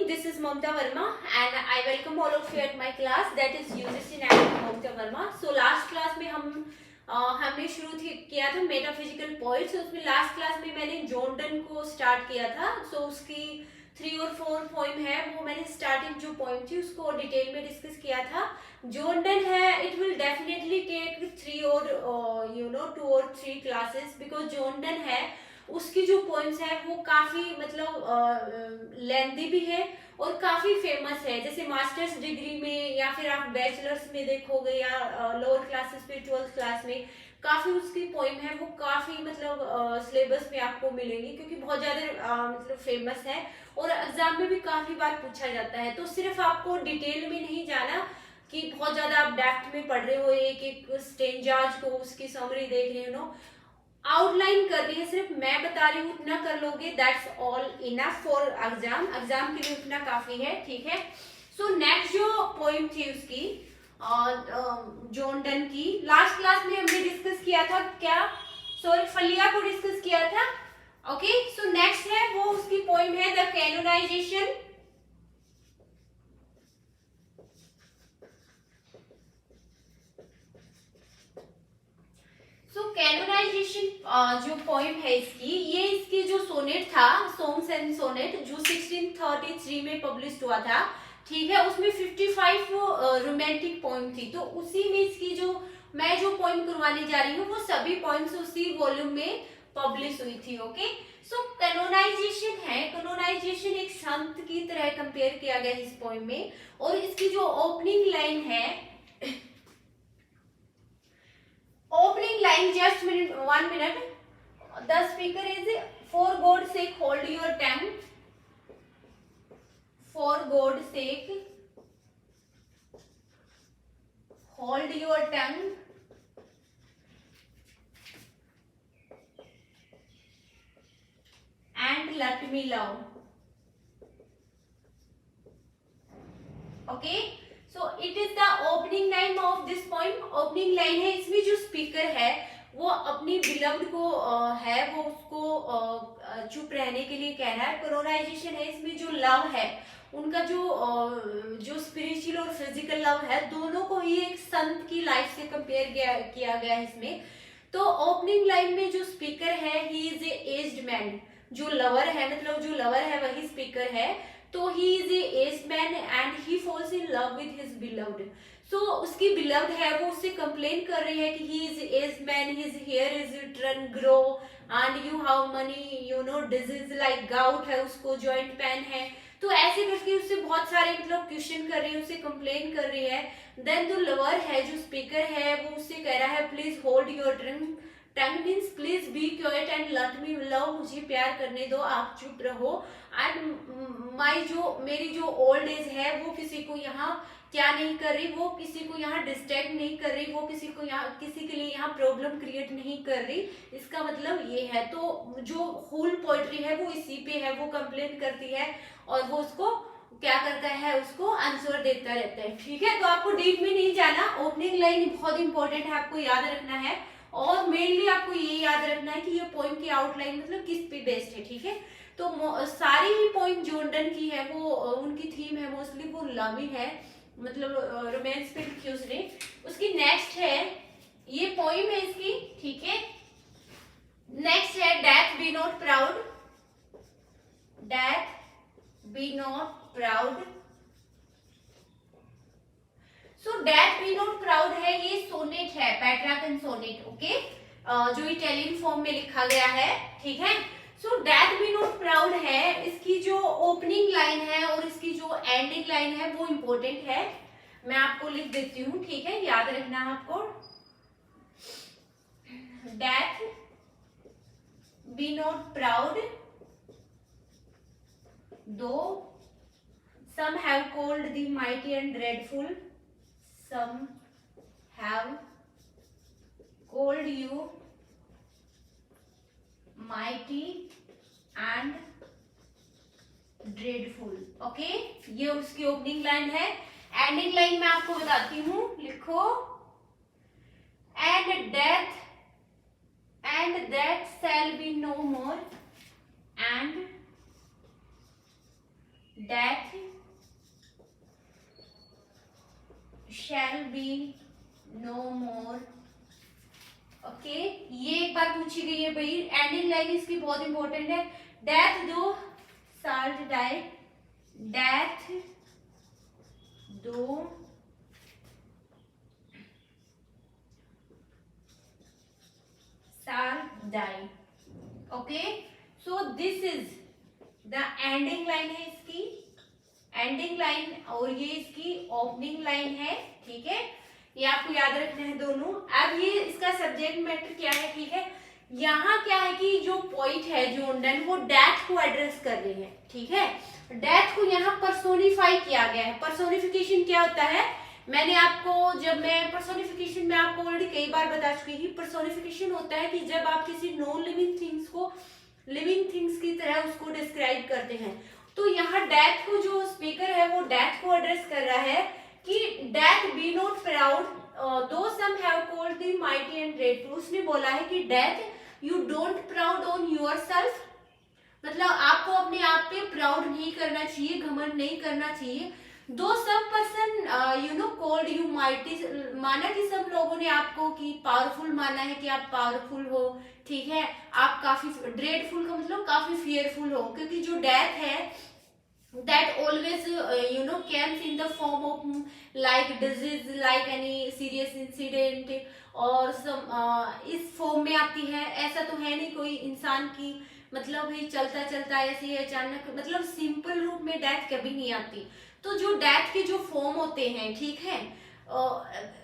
this is Mamta Verma and I welcome all of you at my class that is UGC NAT Mamta Verma. So last class में हमने शुरू किया था metaphysical points. उसमें last class में मैंने Jordan को स्टार्ट किया था. सो उसकी 3 और 4 पोइम है वो मैंने स्टार्टिंग जो पोइम थी उसको डिटेल में डिस्कस किया था. जॉर्डन है इट विल डेफिनेटली टेक 3 और 2 और 3 क्लासेस बिकॉज जॉर्डन है उसकी जो पोइम्स है वो काफी मतलब लेंथी भी है और काफी फेमस है. जैसे मास्टर्स डिग्री में या फिर आप बैचलर्स में देखोगे या लोअर क्लासेस में 12th क्लास में काफी उसकी पोइम है वो काफी मतलब सिलेबस में आपको मिलेंगी क्योंकि बहुत ज्यादा मतलब फेमस है और एग्जाम में भी काफी बार पूछा जाता है. तो सिर्फ आपको डिटेल में नहीं जाना कि बहुत ज्यादा आप डेप्थ में पढ़ रहे हो एक एक स्टेंजाज को उसकी समरी देख रहे हो. आउटलाइन कर रही है सिर्फ मैं बता रही हूँ उतना कर लोगे that's all enough for exam. Exam के लिए उतना काफी है. ठीक है. सो नेक्स्ट जो पोइम थी उसकी जॉर्डन की लास्ट क्लास में हमने डिस्कस किया था क्या सॉरी फलिया को डिस्कस किया था. ओके. सो नेक्स्ट है वो उसकी पोइम है द कैनोनाइजेशन. कैनोनाइजेशन जो पोइम है इसकी ये इसकी जो सोनेट था सॉन्ग्स एंड सोनेट जो 1633 में पब्लिश हुआ था. ठीक है. उसमें 55 रोमांटिक पोइम थी. तो उसी में इसकी जो मैं जो पोइम करवाने जा रही हूँ वो सभी पोइम्स उसी वॉल्यूम में पब्लिश हुई थी. ओके. सो कैनोनाइजेशन है. कैनोनाइजेशन एक संत की तरह कंपेयर किया गया इस पोइम में और इसकी जो ओपनिंग लाइन है opening line just minute 1 minute the speaker is for God's sake hold your tongue for God's sake hold your tongue and let me love. Okay. So it is the opening line of this poem. Opening line है इसमें जो speaker है वो अपनी beloved को है वो उसको चुप रहने के लिए कह रहा है. कैनोनाइजेशन है इसमें जो लव है उनका जो स्पिरिचुअल और फिजिकल लव है दोनों को ही एक संत की लाइफ से कंपेयर किया गया है इसमें. तो ओपनिंग लाइन में जो स्पीकर है he is a aged man. जो लवर है मतलब जो लवर है वही स्पीकर है. तो he is a aged man and he falls in love with his beloved. So उसकी beloved है वो उससे complain कर रही है कि he is aged man, his hair is turn grow and you have many disease like gout है उसको joint pain है. तो ऐसे करके उससे बहुत सारे मतलब क्वेश्चन कर रही है उससे complain कर रही है. Then जो lover है जो speaker है वो उससे कह रहा है please hold your tongue. Tongue means please be quiet and let me love. मुझे प्यार करने दो आप चुप रहो. एंड मेरी जो ओल्ड एज है वो किसी को यहाँ क्या नहीं कर रही वो किसी को यहाँ डिस्ट्रैक्ट नहीं कर रही वो किसी के लिए यहाँ प्रॉब्लम क्रिएट नहीं कर रही. इसका मतलब ये है. तो जो होल पोएट्री है वो इसी पे है. वो कंप्लेन करती है और वो उसको क्या करता है उसको आंसर देता रहता है. ठीक है. तो आपको डीप में नहीं जाना. ओपनिंग लाइन बहुत इंपॉर्टेंट है आपको याद रखना है और मेनली आपको ये याद रखना है कि ये पोइम की आउटलाइन मतलब किस पे बेस्ड है. ठीक है. तो सारी ही पोइम जॉर्डन की है वो उनकी थीम है मोस्टली वो लव ही है मतलब रोमांस पे लिखी उसने. उसकी नेक्स्ट है ये पोइम है इसकी. ठीक है. नेक्स्ट है death B not proud. Death B not proud. So death B not proud है ये सोनेट है पेट्रार्कन सोनेट. ओके. जो इटालियन फॉर्म में लिखा गया है. ठीक है. So death B not proud है इसकी जो ओपनिंग लाइन है और इसकी जो एंडिंग लाइन है वो इंपॉर्टेंट है. मैं आपको लिख देती हूँ. ठीक है. याद रखना आपको. डेथ बी नॉट प्राउड दो some have called the mighty and dreadful. Some have called you mighty and dreadful. Okay. ये उसकी ओपनिंग लाइन है. एंडिंग लाइन मैं आपको बताती हूँ. लिखो. and death shall be no more and death shall be no more. Okay, ये एक बार पूछी गई है भाई। एंडिंग लाइन इसकी बहुत इंपॉर्टेंट है। Death thou shalt die, death thou shalt die. Okay, so this is the ending line है इसकी, एंडिंग लाइन, और ये इसकी ओपनिंग लाइन है। ठीक है, ये आपको याद रखना है दोनों। अब ये इसका सब्जेक्ट मैटर क्या है, ठीक है। यहाँ क्या है कि जो पॉइंट है जोनडन, वो डेथ को एड्रेस कर रहे हैं। ठीक है, डेथ को यहाँ पर्सोनिफाई किया गया है। पर्सोनिफिकेशन क्या होता है, मैंने आपको, जब मैं पर्सोनिफिकेशन में आपको ऑलरेडी कई बार बता चुकी थी। पर्सोनिफिकेशन होता है कि जब आप किसी नॉन लिविंग थिंग्स को लिविंग थिंग्स की तरह उसको डिस्क्राइब करते हैं। तो यहाँ डेथ को, जो स्पीकर है वो डेथ को एड्रेस कर रहा है कि death B not proud though some have called the mighty and grateful. उसने बोला है कि death you don't proud on yourself, मतलब आपको अपने आप पे प्राउड नहीं करना चाहिए, घमंड नहीं करना चाहिए। दो सब person you know called you mighty, माना कि सब लोगों ने आपको कि पावरफुल माना है कि आप पावरफुल हो। ठीक है, आप काफी ड्रेडफुल का मतलब काफी फियरफुल हो, क्योंकि जो डेथ है that always you know comes in the form of like disease, like any serious incident और इस फॉर्म में आती है। ऐसा तो है नहीं कोई इंसान की, मतलब भाई चलता चलता ऐसे अचानक, मतलब सिंपल रूप में डेथ कभी नहीं आती। तो जो डेथ के जो फॉर्म होते हैं, ठीक है,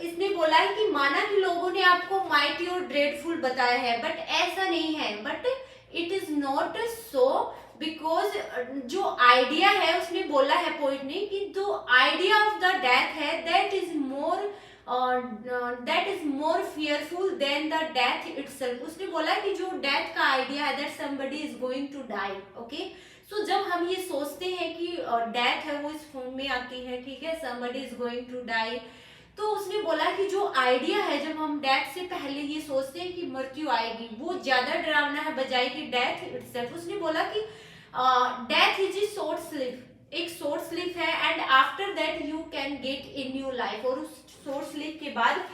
इसने बोला है कि माना कि लोगों ने आपको माइटी और ड्रेडफुल बताया है, बट ऐसा नहीं है, but it is not so, because जो आइडिया है, उसने बोला है पॉइंट ने कि जो आइडिया ऑफ द डेथ है that is more fearful than the death itself. उसने बोला कि जो डेथ का आइडिया है, that somebody is going to die. Okay, so जब हम ये सोचते हैं कि डेथ है वो इस फॉर्म में आती है, ठीक है, somebody is going to die, तो उसने बोला कि जो आइडिया है, जब हम डेथ से पहले ये सोचते हैं कि मृत्यु आएगी, वो ज्यादा डरावना है बजाय कि डेथ इटसेल्फ। उसने बोला कि death is a short sleep, एक शॉर्ट स्लीप है, and after that you can get in new life, और उस शॉर्ट स्लीप के बाद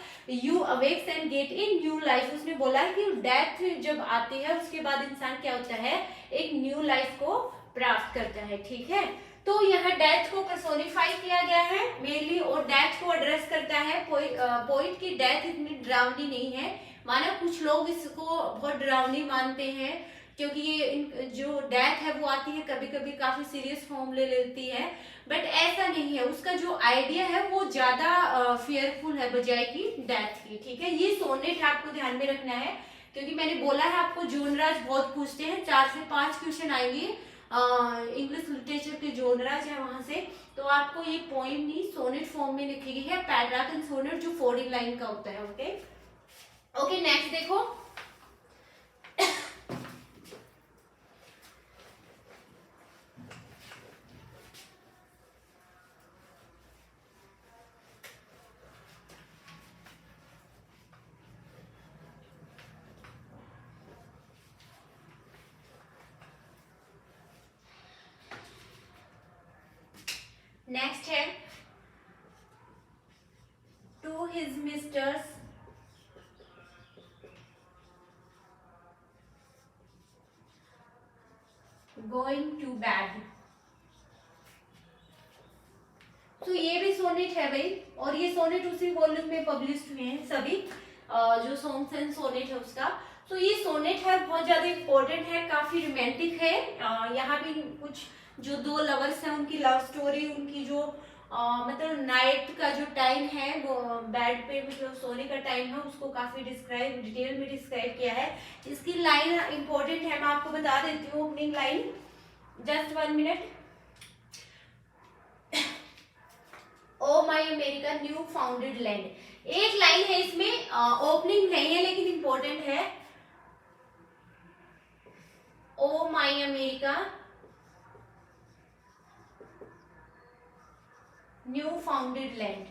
you awakes and get in new life. उसने बोला कि डेथ जब आती है उसके बाद इंसान क्या होता है, एक न्यू लाइफ को प्राप्त करता है। ठीक है, तो यहाँ डेथ को पर्सोनिफाई किया गया है मेनली, और डेथ को एड्रेस करता है पॉइंट की डेथ इतनी डरावनी नहीं है। माना कुछ लोग इसको बहुत डरावनी मानते हैं, क्योंकि ये जो डेथ है वो आती है कभी कभी काफी सीरियस फॉर्म ले लेती है, बट ऐसा नहीं है। उसका जो आइडिया है वो ज्यादा फियरफुल है बजाय की डेथ की। ठीक है, ये सोनेट आपको ध्यान में रखना है, क्योंकि मैंने बोला है आपको जोनराज बहुत पूछते हैं, 4 से 5 क्वेश्चन आएंगे इंग्लिश लिटरेचर के जोनराज है वहां से। तो आपको ये पोइम नहीं, सोनेट फॉर्म में लिखी गई है, पैराग्राफ एंड सोनेट जो 14 लाइन का होता है। ओके ओके, नेक्स्ट देखो। नेक्स्ट है to his mistress going to bed. तो ये भी सोनेट है भाई, और ये सोनेट उसी वॉल्यूम में पब्लिश हुए हैं सभी, जो सॉन्ग्स एंड सोनेट है उसका। तो ये सोनेट है बहुत ज्यादा इंपॉर्टेंट है, काफी रोमांटिक है। यहाँ भी कुछ जो दो लवर्स हैं उनकी लव स्टोरी, उनकी जो मतलब नाइट का जो टाइम है, वो बेड पे मतलब सोने का टाइम है, उसको काफी डिटेल में डिस्क्राइब किया है। इसकी लाइन इंपॉर्टेंट है, मैं आपको बता देती हूँ opening line, just 1 minute. O my America new founded land, एक लाइन है इसमें, ओपनिंग नहीं है लेकिन इंपॉर्टेंट है। O my America new founded land.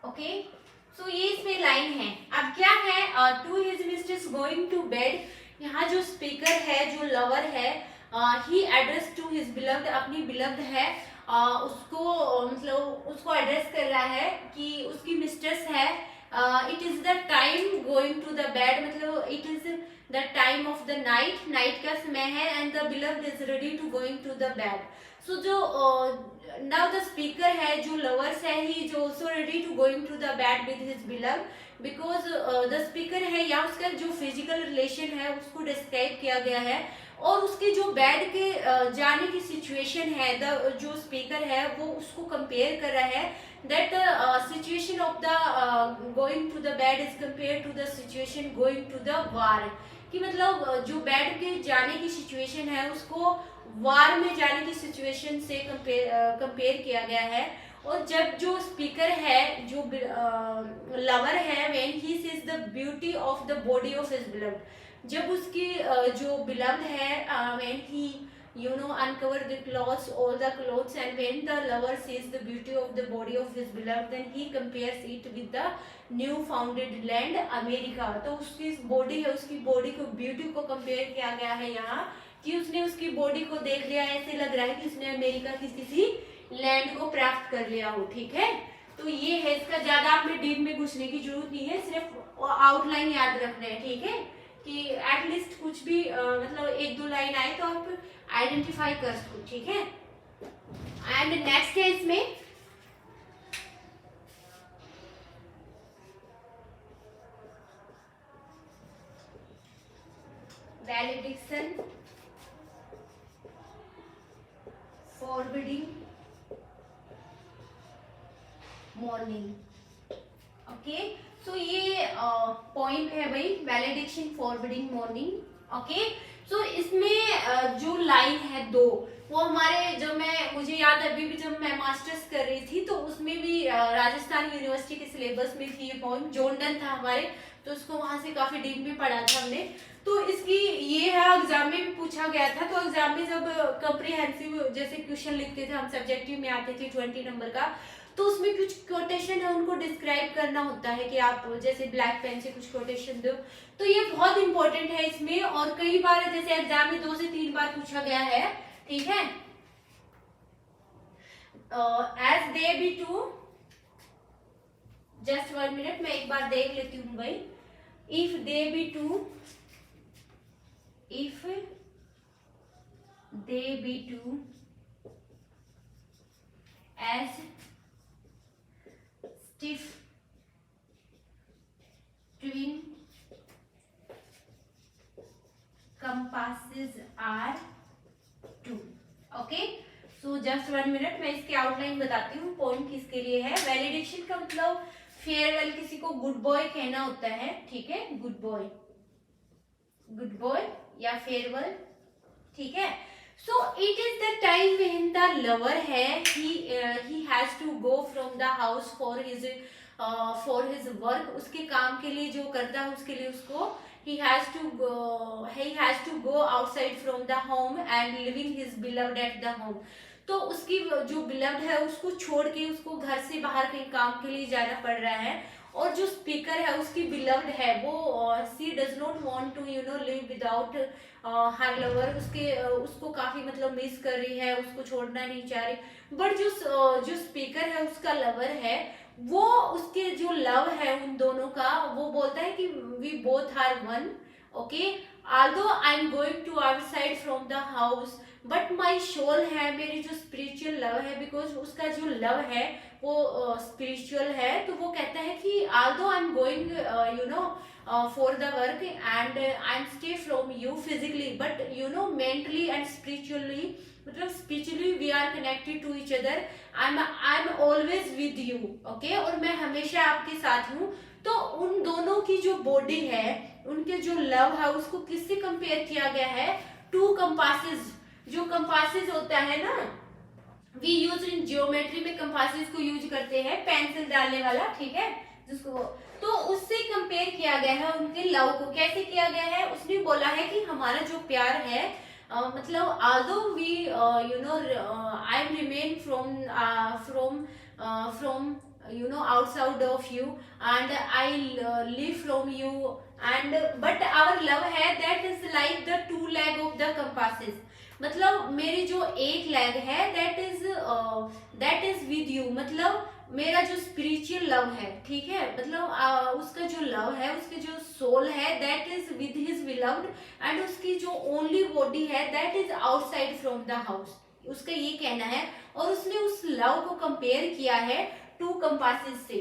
Okay, so ये इसमें लाइन है। अब क्या है, to his mistress going to bed, यहाँ जो स्पीकर है, जो लवर है, he address to his beloved, अपनी बिलव्ड है उसको मतलब उसको एड्रेस कर रहा है कि उसकी मिस्ट्रेस है। It is the time going to the bed, मतलब it is the time of the night, night का समय है, and the beloved is ready to going to the bed. So जो नाउ द स्पीकर है, जो lovers है, he is also ready to going to the bed with his beloved, because the speaker है या उसका जो फिजिकल रिलेशन है उसको डिस्क्राइब किया गया है, और उसके जो बेड के जाने की सिचुएशन है, द जो स्पीकर है वो उसको कंपेयर कर रहा है, that situation of the going to the bed is compare to the situation going to the war, कि मतलब जो बेड के जाने की सिचुएशन है उसको वार में जाने की सिचुएशन से कंपेयर किया गया है। और जब जो स्पीकर है, जो लवर है, when he sees the beauty of the body of his beloved, जब उसकी जो बिलव्ड है, when he uncover the clothes, all the clothes, and when the lover sees the beauty of the body of his beloved, then he compares it with the new founded land America। तो उसकी body है, उसकी body को, beauty को compare किया गया है यहाँ, कि उसने उसकी बॉडी को देख लिया, ऐसे लग रहा है कि उसने अमेरिका की किसी लैंड को प्राप्त कर लिया हो। ठीक है, तो ये है, इसका ज्यादा आपने डीप में घुसने की जरूरत नहीं है, सिर्फ आउटलाइन याद रखना है। ठीक है, कि एटलीस्ट कुछ भी मतलब एक दो लाइन आए तो आप आइडेंटिफाई कर सको। ठीक है, एंड नेक्स्ट है इसमें valediction, forwarding, morning. Okay, so ये पॉइंट है भाई, वैलिडेशन, फॉरवर्डिंग, मॉर्निंग। ओके, सो इसमें जो लाइन है दो, वो हमारे जो मुझे याद है अभी भी जब मैं मास्टर्स कर रही थी तो उसमें भी राजस्थान यूनिवर्सिटी के सिलेबस में थी ये पॉइंट, जॉर्डन था हमारे, तो उसको वहां से काफी डीप में पढ़ा था हमने। तो इसकी ये है, एग्जाम में भी पूछा गया था, तो एग्जाम में जब कॉम्प्रिहेंसिव जैसे क्वेश्चन लिखते थे हम, सब्जेक्टिव में आते थे 20 नंबर का, तो उसमें कुछ कोटेशन है उनको डिस्क्राइब करना होता है, कि आप जैसे ब्लैक पेन से कुछ कोटेशन दो, तो ये बहुत इंपॉर्टेंट है इसमें, और कई बार जैसे एग्जाम में 2 से 3 बार पूछा गया है। ठीक है, as they be two, just 1 minute, मैं एक बार देख लेती हूँ भाई। If they be two, if they be two as stiff twin compasses are two। Okay, so just 1 minute, मैं इसकी आउटलाइन बताती हूँ, पॉइंट किसके लिए है। वैलिडेशन का मतलब फेयरवेल, किसी को गुड बॉय कहना होता है। ठीक है, गुड बॉय, गुड बॉय या फेयरवेल। ठीक है, so it is the time when the lover है, he has to go from the house for his work, उसके काम के लिए जो करता है उसके लिए उसको he has to go outside from the home and leaving his beloved at the home। तो उसकी जो beloved है उसको छोड़ के उसको घर से बाहर कहीं काम के लिए जाना पड़ रहा है, और जो स्पीकर है उसकी बिलव्ड है, वो she does not want to live without her lover, उसको काफी मतलब मिस कर रही है, उसको छोड़ना नहीं चाह रही, बट जो स्पीकर है उसका लवर है, वो उसके जो लव है उन दोनों का, वो बोलता है कि we both are one. Okay, although I am going to outside from the house, but my soul है, मेरी जो स्पिरिचुअल लव है, बिकॉज उसका जो लव है वो स्पिरिचुअल है, तो वो कहता है कि although I am going for the work and I am stay from you physically, but mentally and spiritually, मतलब spiritually we are connected to each other, I'm always with you। okay, और मैं हमेशा आपके साथ हूँ। तो उन दोनों की जो बॉडी है, उनके जो लव है, उसको किससे कंपेयर किया गया है? 2 कंपासेस। जो कंपासेस होता है ना, वी यूज इन जियोमेट्री में कंपासेस को यूज करते हैं, पेंसिल डालने वाला। ठीक है, जिसको तो उससे कंपेयर किया गया है उनके लव को। कैसे किया गया है? उसने बोला है कि हमारा जो प्यार है, मतलब although we I remain from outside of you and I live from you, and but our love है that is like the 2 leg of the compasses। मतलब मेरी जो एक लेग है दैट इज विद यू, मतलब मेरा जो स्पिरिचुअल लव है, ठीक है, मतलब उसका जो लव है, उसके जो सोल है that is with his beloved, and उसकी जो ओनली बॉडी है that is outside from the house, उसका ये कहना है। और उसने उस लव को कंपेयर किया है टू कंपासेस से,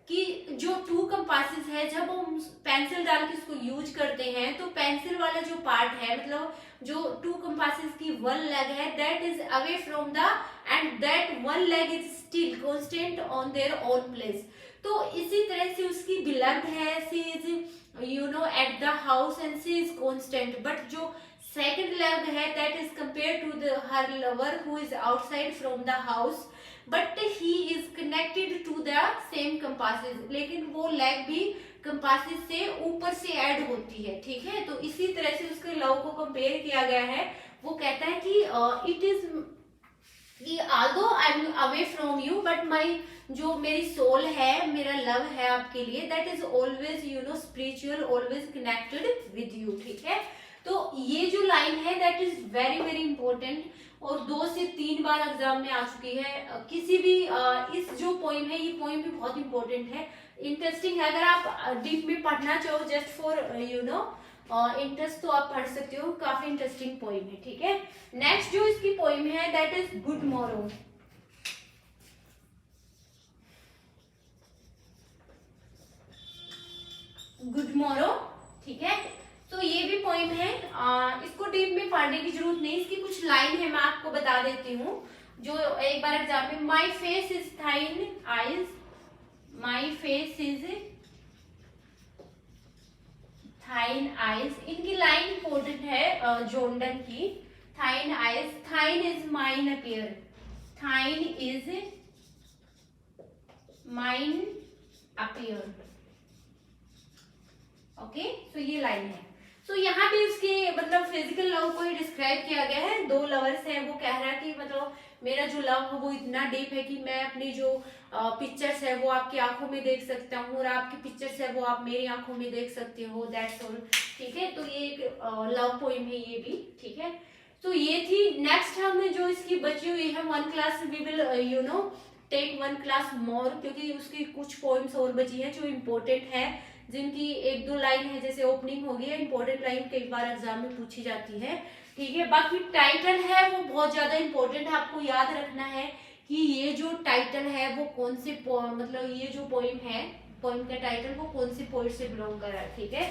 कि जो टू कंपासेस है जब हम पेंसिल डाल के उसको यूज करते हैं तो पेंसिल वाला जो पार्ट है, मतलब जो टू कंपासेस की वन लेग है that is away from the, and that one leg is still constant on their own place. तो इसी तरह से उसकी बिलव्ड है, she is at the house and she is constant, but जो second leg है that is compare to the her lover who is outside from the house, but he is connected to the same compasses, लेकिन वो leg भी compasses से ऊपर से add होती है, ठीक है। तो इसी तरह से उसके लव को कंपेयर किया गया है। वो कहता है कि it is although I am away from you but my जो मेरी सोल है, मेरा लव है आपके लिए, that is always spiritual, always connected with you, ठीक है। तो ये जो लाइन है that is very very important, और 2 से 3 बार एग्जाम में आ चुकी है। किसी भी इस जो पोइम है, ये पोइम भी बहुत इंपॉर्टेंट है, इंटरेस्टिंग है। अगर आप डीप में पढ़ना चाहो जस्ट फॉर इंटरेस्ट, तो आप पढ़ सकते हो, काफी इंटरेस्टिंग पोइम है, ठीक है। नेक्स्ट जो इसकी पोइम है that is good morning. Good morning, ठीक है। तो ये भी पोइम है, इसको डीप में पढ़ने की जरूरत नहीं, इसकी कुछ लाइन है मैं आपको बता देती हूँ जो एक बार एग्जाम में, my face is thine eyes, my face is thine eyes. इनकी लाइन इंपॉर्टेंट है जोंडन की, thine eyes, thine is mine appear, thine is mine appear, okay. So ये लाइन है। सो यहाँ पे उसके मतलब फिजिकल लव को ही डिस्क्राइब किया गया है। 2 लवर्स हैं, वो कह रहा है कि मतलब मेरा जो लव है वो इतना डीप है कि मैं अपनी जो पिक्चर्स है वो आपकी आंखों में देख सकता हूँ, और आपकी पिक्चर्स है वो आप मेरी आंखों में देख सकते हो, दैट्स ऑल, ठीक है। तो ये एक लव पोइम है ये भी, ठीक है। तो ये थी। नेक्स्ट हमें जो इसकी बची हुई है 1 class, we will take 1 class more, क्योंकि उसकी कुछ पोइम्स और बची है जो इम्पोर्टेंट है, जिनकी 1-2 लाइन है, जैसे ओपनिंग होगी, इंपॉर्टेंट लाइन कई बार एग्जाम में पूछी जाती है, ठीक है। बाकी टाइटल है वो बहुत ज्यादा इंपॉर्टेंट है, आपको याद रखना है कि ये जो टाइटल है वो कौन से मतलब ये जो पोइम है, पोइम का टाइटल वो कौन से पोइट से बिलोंग कर रहा है, ठीक है।